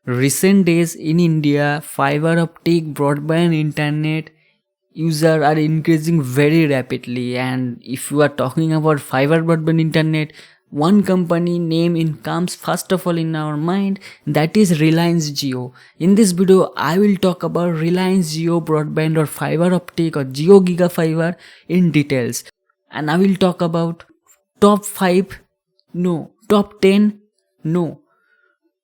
Recent days in India, fiber optic broadband internet users are increasing very rapidly, and if you are talking about fiber broadband internet, one company name in comes first of all in our mind, that is Reliance Jio. In this video I will talk about Reliance Jio broadband or fiber optic or Jio Giga Fiber in details, and I will talk about top 5, no, top 10, no,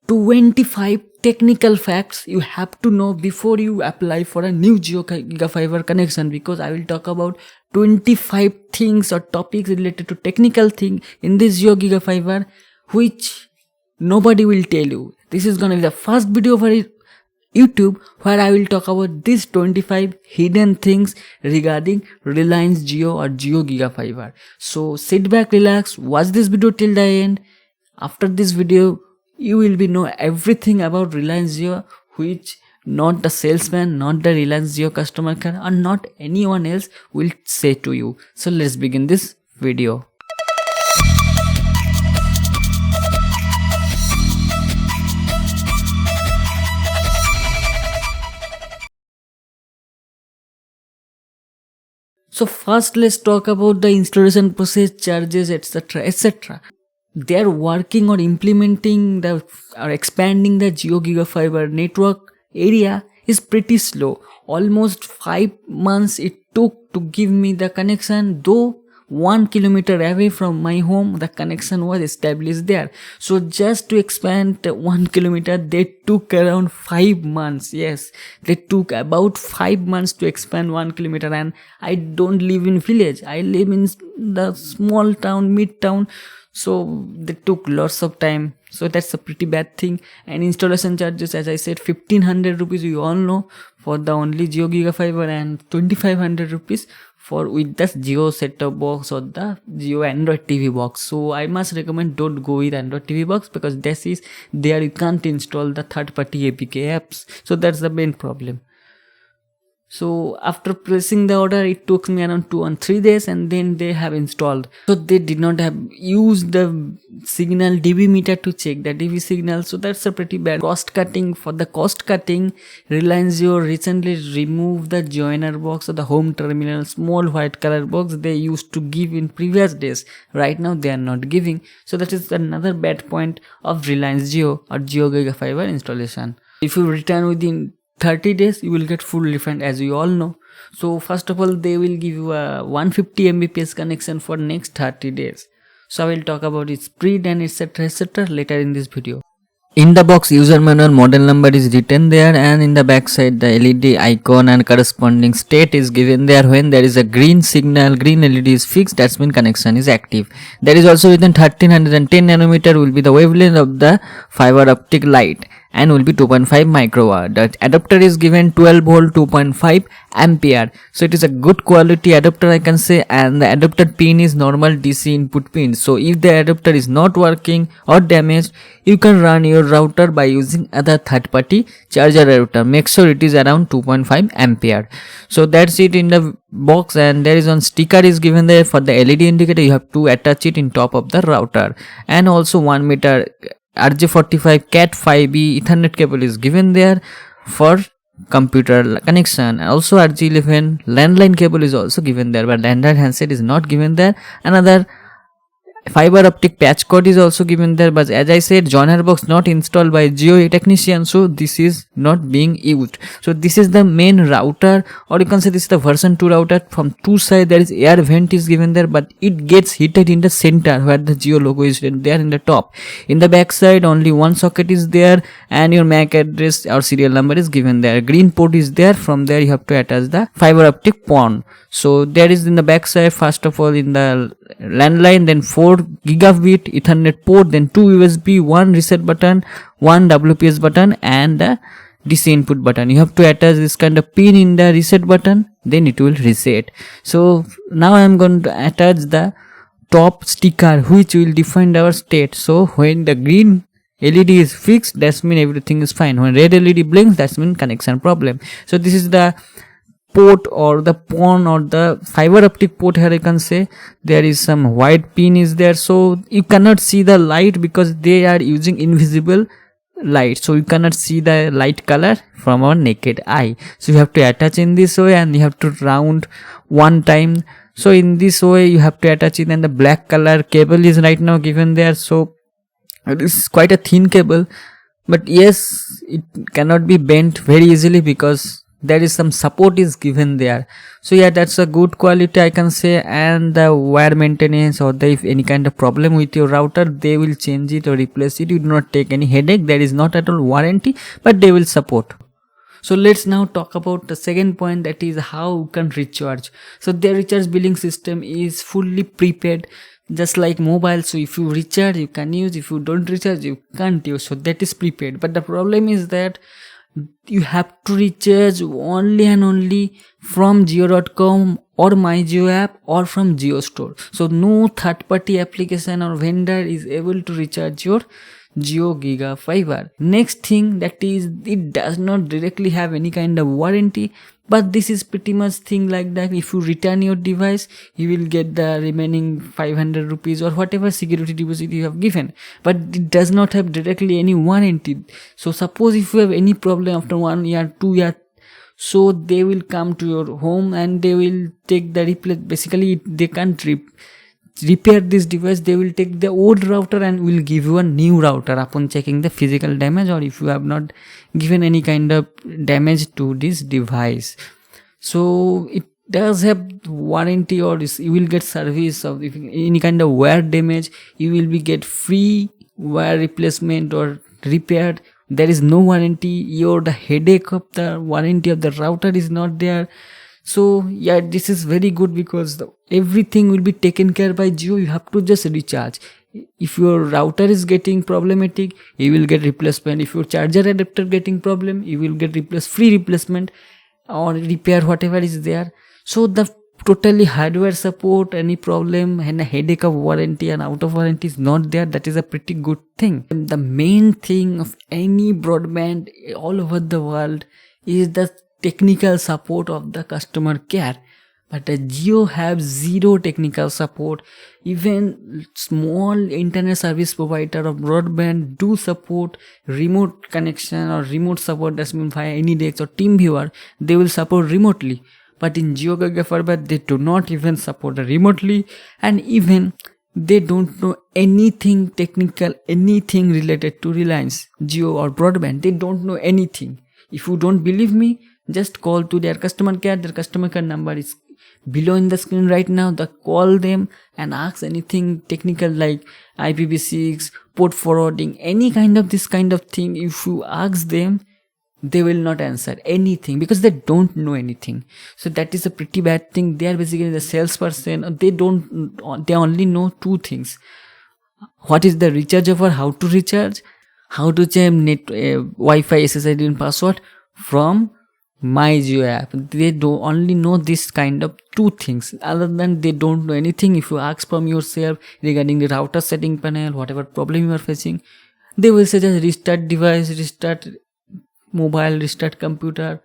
25 technical facts you have to know before you apply for a new Jio Giga Fiber connection, because I will talk about 25 things or topics related to technical thing in this Jio Giga Fiber which nobody will tell you. This is gonna be the first video for YouTube where I will talk about these 25 hidden things regarding Reliance Jio or Jio Giga Fiber. So sit back, relax, watch this video till the end. After this video you will be know everything about Reliance Jio which not the salesman, not the Reliance Jio customer care or not anyone else will say to you. So let's begin this video. So first let's talk about the installation process, charges, etc, etc. They are working or implementing or expanding the Jio Giga Fiber network area is pretty slow. Almost 5 months it took to give me the connection, though 1 kilometer away from my home the connection was established there. So just to expand 1 kilometer they took around 5 months. Yes, they took about 5 months to expand 1 kilometer, and I don't live in village, I live in the small town, mid town. So they took lots of time, so that's a pretty bad thing. And installation charges, as I said, 1500 rupees you all know for the only Jio Giga Fiber, and 2500 rupees for with the Jio set-top box or the Jio Android TV box. So I must recommend don't go with Android TV box, because this is there you can't install the third-party APK apps, so that's the main problem. So after pressing the order it took me around 2 and 3 days, and then they have installed. So they did not have used the signal DB meter to check the DB signal, so that's a pretty bad. Cost cutting, for the cost cutting, Reliance Jio recently removed the joiner box or the home terminal, small white color box they used to give in previous days. Right now they are not giving, so that is another bad point of Reliance Jio or Jio Giga Fiber installation. If you return within 30 days you will get full refund, as you all know. So first of all they will give you a 150 Mbps connection for next 30 days. So I will talk about its speed and etc later in this video. In the box user manual model number is written there, and in the back side the LED icon and corresponding state is given there. When there is a green signal, green LED is fixed, that's mean connection is active. There is also within 1310 nanometer will be the wavelength of the fiber optic light and will be 2.5 microwatt. The adapter is given 12 volt 2.5 ampere, so it is a good quality adapter I can say, and the adapter pin is normal DC input pin. So if the adapter is not working or damaged, you can run your router by using other third party charger adapter. Make sure it is around 2.5 ampere. So that's it in the box, and there is one sticker is given there for the LED indicator. You have to attach it in top of the router, and also 1 meter RJ45 Cat5e Ethernet cable is given there for computer connection. Also RJ11 landline cable is also given there, but Android handset is not given there. Another fiber optic patch cord is also given there, but as I said, joiner box not installed by Jio technician, so this is not being used. So this is the main router, or you can say this is the version 2 router. From two side there is air vent is given there, but it gets heated in the center where the Jio logo is there in the top. In the back side only one socket is there, and your MAC address or serial number is given there. Green port is there, from there you have to attach the fiber optic PON. So there is in the back side, first of all in the landline, then 4 gigabit Ethernet port, then 2 USB, 1 reset button, 1 WPS button, and a DC input button. You have to attach this kind of pin in the reset button, then it will reset. So now I am going to attach the top sticker which will define our state. So when the green LED is fixed, that means everything is fine. When red LED blinks, that means connection problem. So this is the port or the PON or the fiber optic port. Here I can say there is some white pin is there, so you cannot see the light because they are using invisible light, so you cannot see the light color from our naked eye. So you have to attach in this way, and you have to round one time. So in this way you have to attach it, and the black color cable is right now given there. So it is quite a thin cable, but yes, it cannot be bent very easily because there is some support is given there. So yeah, that's a good quality, I can say. And the wire maintenance, or the if any kind of problem with your router, they will change it or replace it. You do not take any headache. There is not at all warranty, but they will support. So let's now talk about the second point, that is how you can recharge. So their recharge billing system is fully prepaid, just like mobile. So if you recharge, you can use. If you don't recharge, you can't use. So that is prepaid. But the problem is that you have to recharge only and only from Jio.com or MyJio app or from Jio Store. So no third party application or vendor is able to recharge your Jio Giga Fiber. Next thing, that is, it does not directly have any kind of warranty, but this is pretty much thing like that. If you return your device, you will get the remaining 500 rupees or whatever security deposit you have given, but it does not have directly any warranty. So suppose if you have any problem after 1 year, 2 year, so they will come to your home and they will take the replace. Basically they can't repair this device. They will take the old router and will give you a new router upon checking the physical damage, or if you have not given any kind of damage to this device. So it does have warranty, or you will get service of if any kind of wire damage, you will be get free wire replacement or repaired. There is no warranty. The headache of the warranty of the router is not there. So yeah, this is very good because everything will be taken care by Jio. You have to just recharge. If your router is getting problematic, you will get replacement. If your charger adapter getting problem, you will get free replacement or repair whatever is there. So the totally hardware support, any problem and a headache of warranty and out of warranty is not there. That is a pretty good thing. The main thing of any broadband all over the world is the technical support of the customer care. But Jio have zero technical support. Even small internet service provider of broadband do support remote connection or remote support, that's mean via AnyDesk or TeamViewer. They will support remotely. But in Jio Giga Fiber, they do not even support remotely, and even they don't know anything technical, anything related to Reliance, Jio or broadband. They don't know anything. If you don't believe me, just call to their customer care. Their customer care number is below in the screen right now. Call them and ask anything technical like IPv6, port forwarding, any kind of this kind of thing. If you ask them, they will not answer anything because they don't know anything. So that is a pretty bad thing. They are basically the salesperson. They only know two things: what is the recharge offer, how to recharge, how to change Wi-Fi SSID and password from MyJio app. They only know this kind of two things. Other than they don't know anything. If you ask from yourself regarding the router setting panel, whatever problem you are facing, they will say just restart device, restart mobile, restart computer.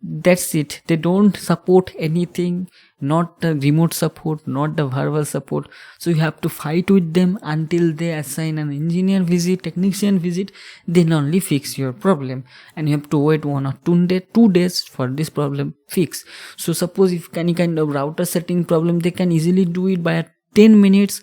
That's it. They don't support anything, not the remote support, not the verbal support. So you have to fight with them until they assign an engineer visit, technician visit, then only fix your problem. And you have to wait 1 or 2 days for this problem fix. So suppose if any kind of router setting problem, they can easily do it by 10 minutes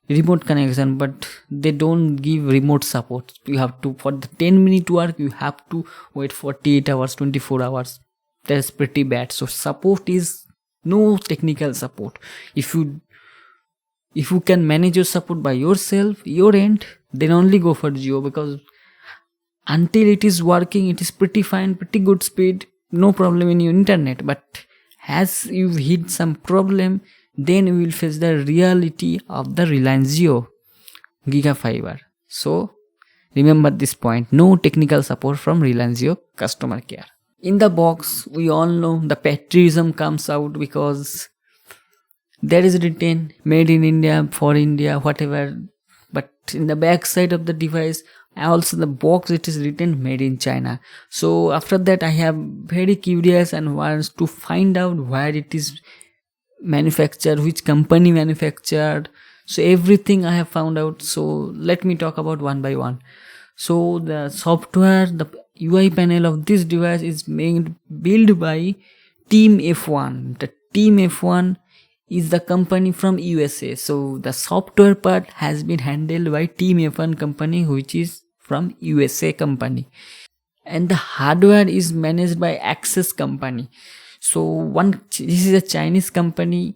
remote connection, but they don't give remote support. You have to, for the 10-minute work, you have to wait 48 hours, 24 hours. That's pretty bad. So support is no technical support. If you can manage your support by yourself, your end, then only go for Jio, because until it is working, it is pretty fine, pretty good speed, no problem in your internet. But as you hit some problem, then you will face the reality of the Reliance Jio Giga Fiber. So remember this point: no technical support from Reliance Jio customer care. In the box, we all know the patriotism comes out because there is written made in India, for India, whatever. But in the back side of the device, also the box, it is written made in China. So after that, I have very curious and wants to find out where it is manufactured, which company manufactured. So everything I have found out. So let me talk about one by one. So the software, the UI panel of this device is built by Team F1. The Team F1 is the company from USA. So the software part has been handled by Team F1 company, which is from USA company, and the hardware is managed by Access company. So this is a Chinese company.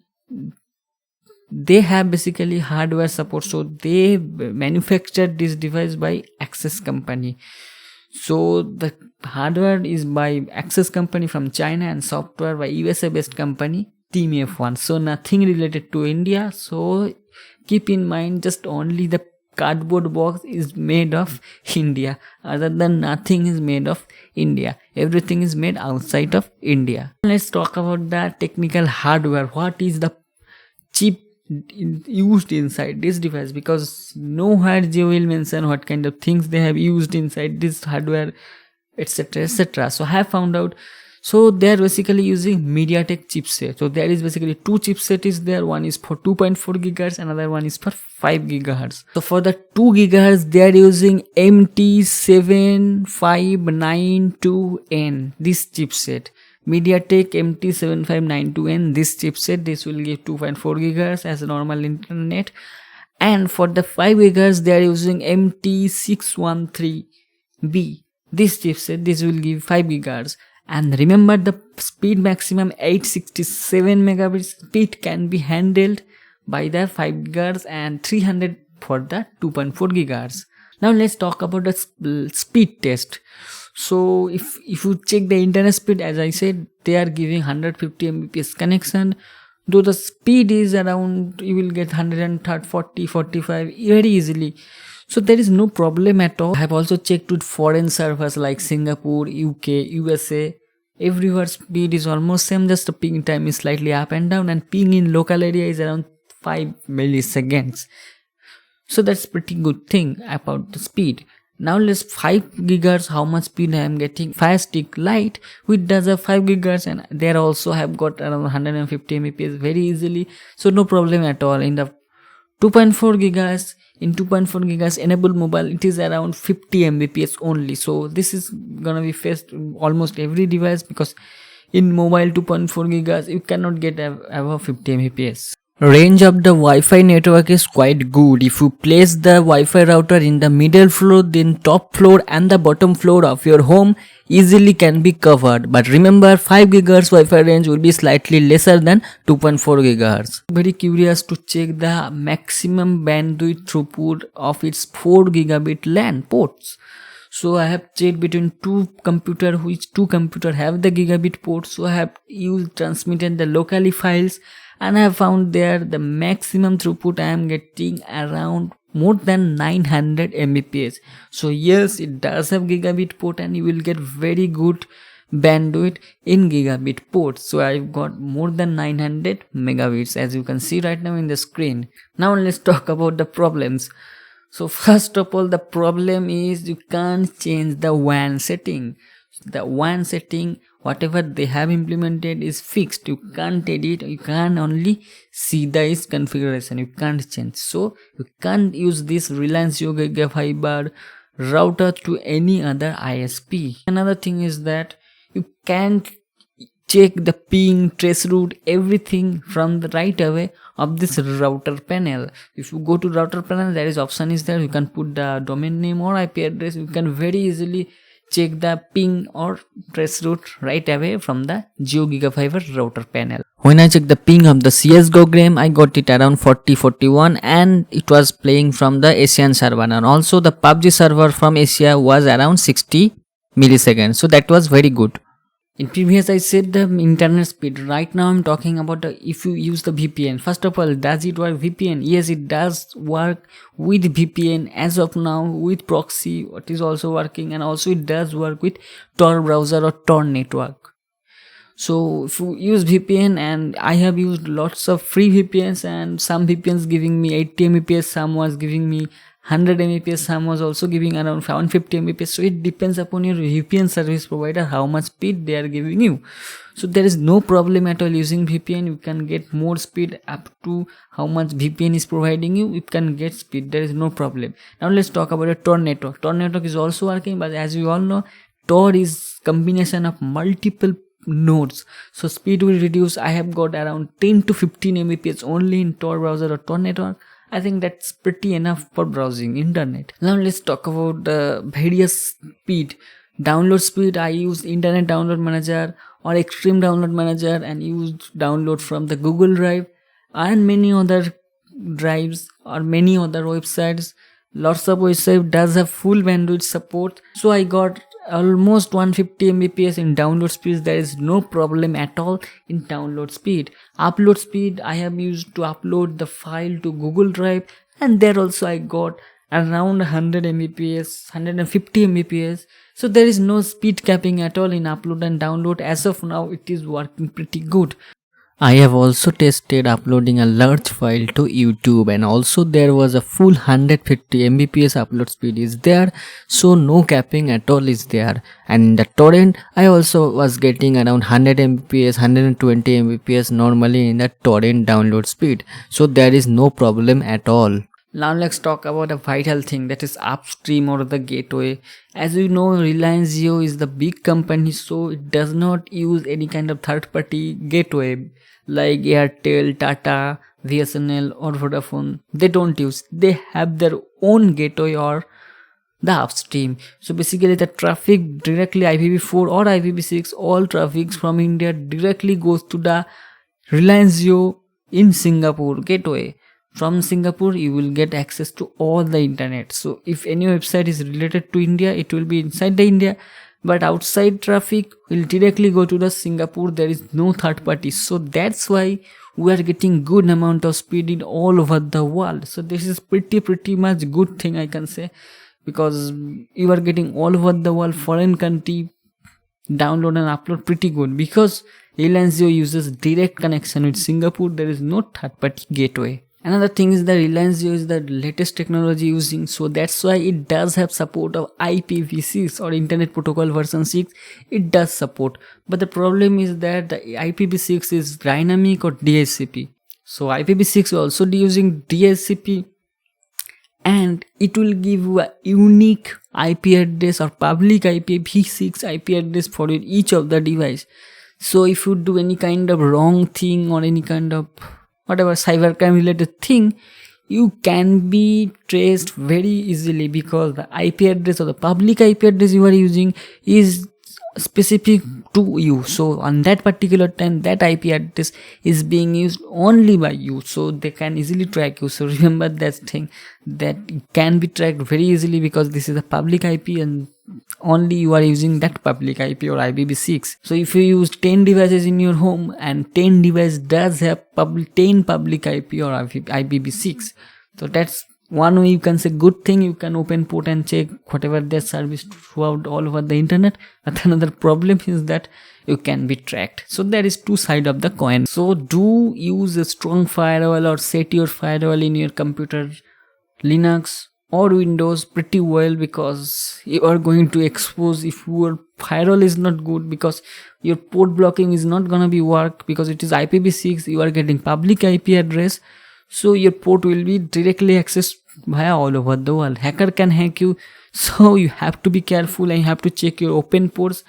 They have basically hardware support, so they manufactured this device by Access company. So the hardware is by Access company from China and software by USA based company Team F1. So nothing related to India. So keep in mind, just only the cardboard box is made of India. Other than nothing is made of India. Everything is made outside of India. Let's talk about the technical hardware. What is the chip used inside this device, because nowhere they will mention what kind of things they have used inside this hardware, etc, etc. So I have found out. So they are basically using MediaTek chipset. So there is basically two chipset is there. One is for 2.4 gigahertz, another one is for 5 gigahertz. So for the 2 gigahertz they are using MT7592N, this chipset. MediaTek MT7592N, this chipset. This will give 2.4 gigahertz as a normal internet. And for the 5 gigahertz they are using MT613B, this chipset. This will give 5 gigahertz. And remember, the speed maximum 867 megabits speed can be handled by the 5 gigahertz and 300 for the 2.4 gigahertz. Now let's talk about the speed test. So if you check the internet speed, as I said, they are giving 150 Mbps connection. Though the speed is around, you will get 140, 45 very easily. So there is no problem at all. I have also checked with foreign servers like Singapore, UK, USA. Everywhere speed is almost same, just the ping time is slightly up and down, and ping in local area is around 5 milliseconds. So that's pretty good thing about the speed. Now let's 5 gigahertz, how much speed I am getting. Fire Stick Lite, which does a 5 gigahertz, and there also have got around 150 Mbps very easily. So no problem at all. In the 2.4 gigahertz, in 2.4 gigahertz enabled mobile, it is around 50 Mbps only. So this is gonna be faced almost every device, because in mobile 2.4 gigahertz you cannot get above 50 Mbps. Range of the Wi-Fi network is quite good. If you place the Wi-Fi router in the middle floor, then top floor and the bottom floor of your home easily can be covered. But remember, 5 GHz Wi-Fi range will be slightly lesser than 2.4 GHz. Very curious to check the maximum bandwidth throughput of its 4 gigabit LAN ports. So I have checked between two computer, which two computer have the gigabit port. So I have transmitted the locally files, and I have found there the maximum throughput I am getting around more than 900 Mbps. So yes, it does have gigabit port, and you will get very good bandwidth in gigabit port. So I've got more than 900 megabits, as you can see right now in the screen. Now let's talk about the problems. So first of all, the problem is you can't change the WAN setting. The WAN setting, whatever they have implemented, is fixed. You can't edit, you can only see the configuration, you can't change. So you can't use this Reliance Jio GigaFiber router to any other ISP. Another thing is that you can't check the ping, traceroute, everything from the right away of this router panel. If you go to router panel, there is option is there, you can put the domain name or IP address. You can very easily check the ping or traceroute right away from the Jio GigaFiber router panel. When I checked the ping of the CSGO game, I got it around 4041, and it was playing from the Asian server, and also the PUBG server from Asia was around 60 milliseconds. So that was very good. In previous I said the internet speed. Right now I'm talking about if you use the VPN. First of all, does it work VPN? Yes, it does work with VPN as of now, with proxy what is also working, and also it does work with Tor browser or Tor network. So if you use VPN, and I have used lots of free VPNs, and some VPNs giving me 80 Mbps, some was giving me 100 Mbps, some was also giving around 150 Mbps. So it depends upon your VPN service provider how much speed they are giving you. So there is no problem at all using VPN. You can get more speed up to how much VPN is providing you. You can get speed, there is no problem. Now let's talk about a Tor network. Tor network is also working, but as you all know, Tor is combination of multiple nodes, so speed will reduce. I have got around 10 to 15 Mbps only in Tor browser or Tor network. I think that's pretty enough for browsing internet. Now let's talk about the various speed. Download speed, I use Internet Download Manager or Extreme Download Manager and use download from the Google Drive and many other drives or many other websites. Lots of websites does have full bandwidth support, so I got almost 150 Mbps in download speed. There is no problem at all in download speed. Upload speed, I have used to upload the file to Google Drive, and there also I got around 100 Mbps, 150 Mbps. So there is no speed capping at all in upload and download. As of now, it is working pretty good. I have also tested uploading a large file to YouTube, and also there was a full 150 Mbps upload speed is there, so no capping at all is there. And in the torrent, I also was getting around 100 Mbps, 120 Mbps normally in the torrent download speed, so there is no problem at all. Now let's talk about a vital thing, that is upstream or the gateway. As you know, Reliance Jio is the big company, so it does not use any kind of third party gateway like Airtel, Tata, BSNL or Vodafone. They don't use, they have their own gateway or the upstream. So basically the traffic directly IPv4 or IPv6, all traffic from India directly goes to the Reliance Jio in Singapore gateway. From Singapore you will get access to all the internet. So if any website is related to India, it will be inside the India, but outside traffic will directly go to the Singapore. There is no third party, so that's why we are getting good amount of speed in all over the world. So this is pretty much good thing I can say, because you are getting all over the world, foreign country, download and upload pretty good, because Reliance Jio uses direct connection with Singapore. There is no third party gateway. Another thing is that Reliance Jio is the latest technology using, so that's why it does have support of IPv6 or Internet Protocol version 6. It does support, but the problem is that the IPv6 is dynamic or DHCP. So IPv6 will also be using DHCP, and it will give you a unique IP address or public IPv6 IP address for each of the device. So if you do any kind of wrong thing or any kind of whatever cybercrime related thing, you can be traced very easily, because the IP address or the public IP address you are using is specific to you. So on that particular time, that IP address is being used only by you, so they can easily track you. So remember that thing, that it can be tracked very easily, because this is a public IP and only you are using that public IP or IPv6. So if you use 10 devices in your home and 10 device does have 10 public IP or IPv6, so that's one way you can say good thing. You can open port and check whatever their service throughout all over the internet. But another problem is that you can be tracked. So there is two sides of the coin. So do use a strong firewall or set your firewall in your computer, Linux or Windows pretty well, because you are going to expose if your firewall is not good, because your port blocking is not gonna be work, because it is IPv6. You are getting public IP address, so your port will be directly accessed via all over the world. Hacker can hack you, so you have to be careful and you have to check your open ports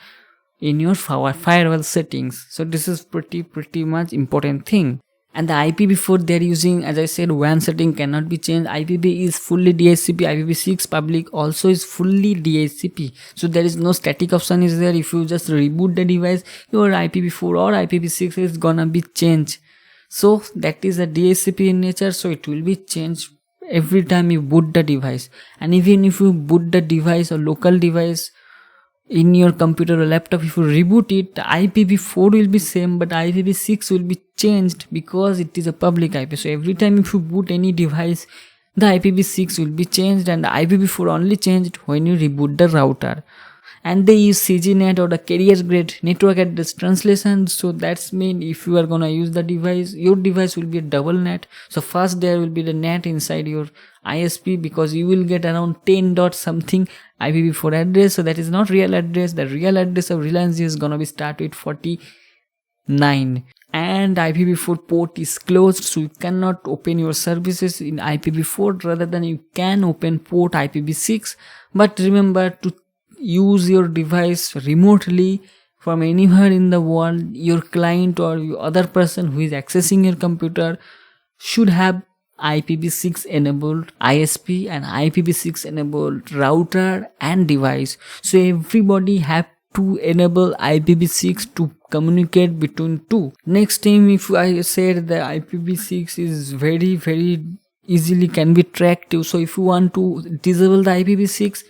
in your firewall settings. So this is pretty much important thing. And the IPv4 they are using, as I said, WAN setting cannot be changed. IPv is fully DHCP. IPv6 public also is fully DHCP. So there is no static option is there. If you just reboot the device, your IPv4 or IPv6 is gonna be changed. So that is a DHCP in nature, so it will be changed every time you boot the device. And even if you boot the device or local device in your computer or laptop, if you reboot it, the IPv4 will be same, but IPv6 will be changed because it is a public IP. So every time if you boot any device, the IPv6 will be changed, and the IPv4 only changed when you reboot the router. And they use CGNet or the carrier grade network address translation. So that's mean if you are gonna use the device, your device will be a double net. So first there will be the net inside your ISP, because you will get around 10 dot something IPv4 address. So that is not real address. The real address of Reliance Jio is gonna be start with 49, and IPv4 port is closed, so you cannot open your services in IPv4. Rather than you can open port IPv6. But remember to use your device remotely from anywhere in the world. Your client or your other person who is accessing your computer should have IPv6 enabled ISP and IPv6 enabled router and device. So everybody have to enable IPv6 to communicate between two. Next thing, if I said the IPv6 is very easily can be tracked too. So if you want to disable the IPv6,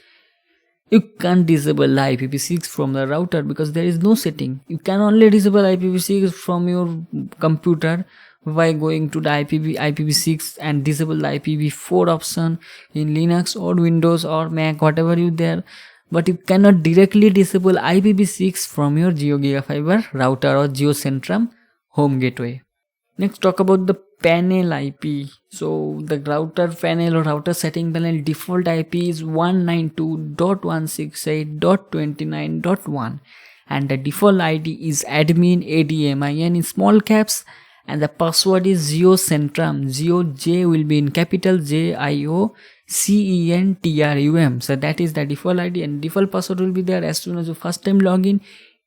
you can't disable the IPv6 from the router because there is no setting. You can only disable IPv6 from your computer by going to the IPv6 and disable the IPv4 option in Linux or Windows or Mac, whatever you there. But you cannot directly disable IPv6 from your Jio GigaFiber router or JioCentrum home gateway. Next, talk about the panel IP. So the router panel or router setting panel default IP is 192.168.29.1, and the default ID is admin ADMIN in small caps, and the password is JioCentrum. Jio J will be in capital, JIOCENTRUM. So that is the default ID, and default password will be there. As soon as you first time login,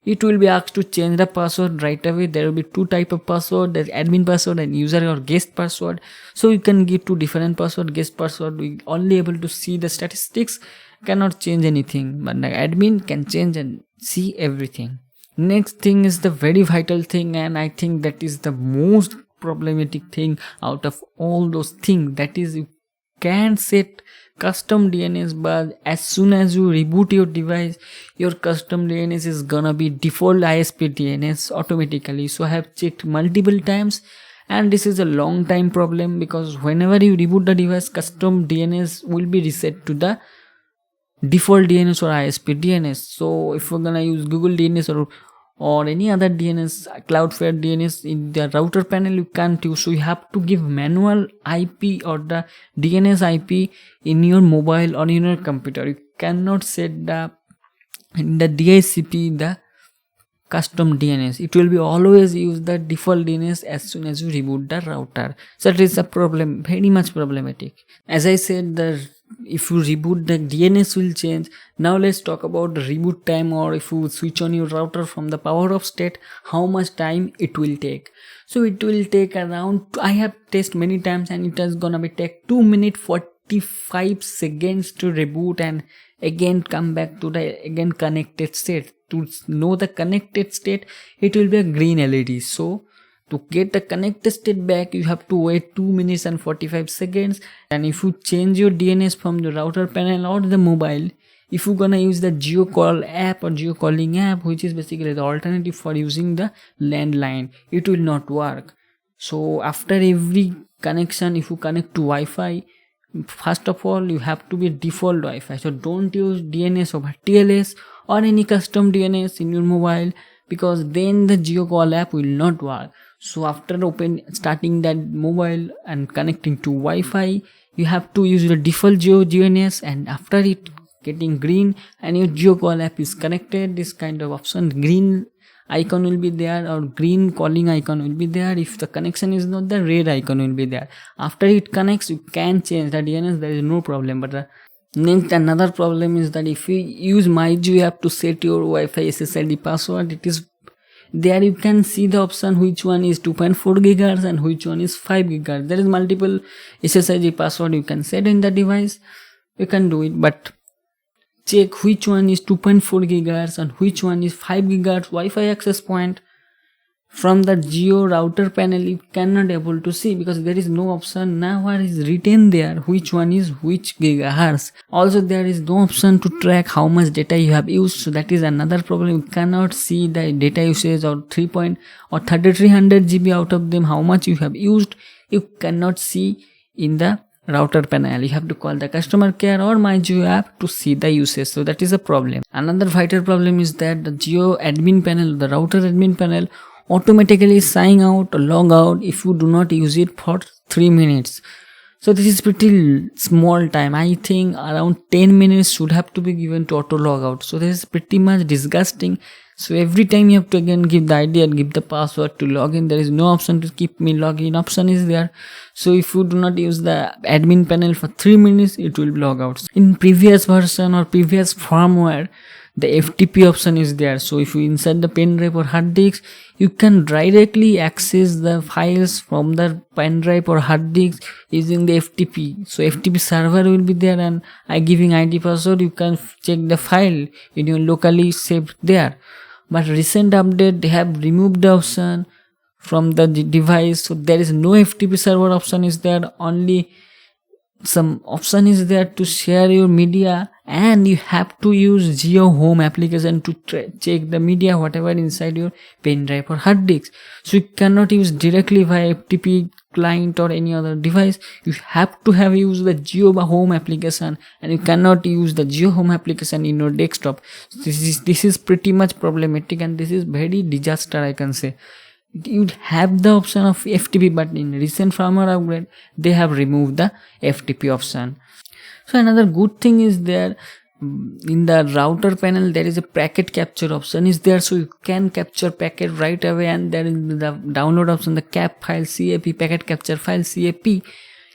it will be asked to change the password right away. There will be two type of password, there's admin password and user or guest password. So you can give two different password. Guest password we only able to see the statistics, cannot change anything, but the admin can change and see everything. Next thing is the very vital thing, and I think that is the most problematic thing out of all those things. That is, you can set custom DNS, but as soon as you reboot your device, your custom DNS is gonna be default ISP DNS automatically. So I have checked multiple times, and this is a long time problem, because whenever you reboot the device, custom DNS will be reset to the default DNS or ISP DNS. So if we're gonna use Google DNS or any other DNS, Cloudflare DNS in the router panel, you can't use. So you have to give manual IP or the DNS IP in your mobile or in your computer. You cannot set in the DHCP the custom DNS. It will be always use the default DNS as soon as you reboot the router. So that is a problem, very much problematic. As I said, if you reboot, the DNS will change. Now let's talk about the reboot time, or if you switch on your router from the power off state, how much time it will take. So it will take around, I have tested many times, and it is gonna be take 2 minutes 45 seconds to reboot and again come back to the again connected state. To know the connected state, it will be a green LED. So to get the connected state back, you have to wait 2 minutes and 45 seconds. And if you change your DNS from the router panel or the mobile, if you're gonna use the JioCall app or JioCalling app, which is basically the alternative for using the landline, it will not work. So after every connection, if you connect to Wi-Fi, first of all you have to be default Wi-Fi. So don't use DNS over TLS or any custom DNS in your mobile, because then the JioCall app will not work. So after starting that mobile and connecting to Wi-Fi, you have to use the default DNS, and after it getting green and your JioCall app is connected, this kind of option, green icon will be there or green calling icon will be there. If the connection is not there, red icon will be there. After it connects, you can change the DNS, there is no problem. But next, another problem is that if you use MyJio app to set your Wi-Fi SSID password, it is there you can see the option which one is 2.4 GHz and which one is 5 GHz. There is multiple SSID password you can set in the device. You can do it, but check which one is 2.4 GHz and which one is 5 GHz Wi-Fi access point. From the Jio router panel, you cannot able to see because there is no option. Now what is written there, which one is which gigahertz. Also there is no option to track how much data you have used. So that is another problem. You cannot see the data usage or 3300 GB out of them, how much you have used. You cannot see in the router panel. You have to call the customer care or MyJio app to see the usage. So that is a problem. Another vital problem is that the Jio admin panel, the router admin panel, automatically sign out or log out if you do not use it for 3 minutes. So this is pretty small time. I think around 10 minutes should have to be given to auto logout. So this is pretty much disgusting. So every time you have to again give the ID and give the password to log in. There is no option to keep me login option is there. So if you do not use the admin panel for 3 minutes, it will log out. In previous version or previous firmware, the FTP option is there. So if you insert the pen drive or hard disk, you can directly access the files from the pen drive or hard disk using the FTP. So FTP server will be there, and I giving ID password, you can check the file in your locally saved there. But recent update, they have removed the option from the device. So there is no FTP server option is there. Only some option is there to share your media, and you have to use Geo Home application to check the media whatever inside your pen drive or hard disk. So you cannot use directly via FTP client or any other device. You have to have used the Geo Home application, and you cannot use the Geo Home application in your desktop. This is pretty much problematic, and this is very disaster, I can say. You'd have the option of FTP, but in recent firmware upgrade they have removed the FTP option. So another good thing is there, in the router panel there is a packet capture option is there, so you can capture packet right away, and there is the download option, the cap file CAP, packet capture file CAP.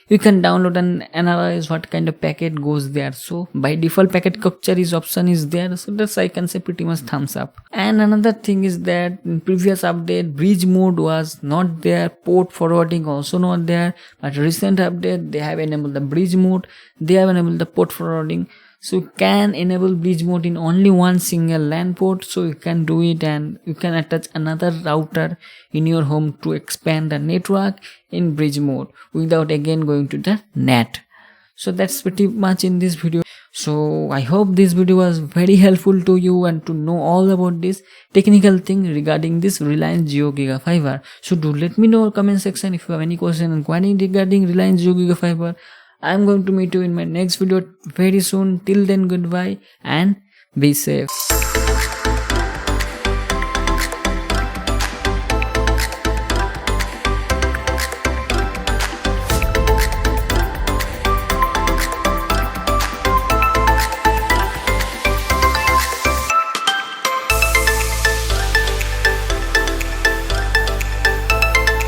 You can download and analyze what kind of packet goes there. So by default packet capture is option is there, so that's I can say pretty much thumbs up. And another thing is that in previous update bridge mode was not there, port forwarding also not there, but recent update they have enabled the bridge mode, they have enabled the port forwarding. So you can enable bridge mode in only one single LAN port, so you can do it, and you can attach another router in your home to expand the network in bridge mode without again going to the NAT. So that's pretty much in this video. So I hope this video was very helpful to you and to know all about this technical thing regarding this Reliance Jio GigaFiber. So do let me know in comment section if you have any question and query regarding Reliance Jio GigaFiber. I'm going to meet you in my next video very soon. Till then, goodbye and be safe.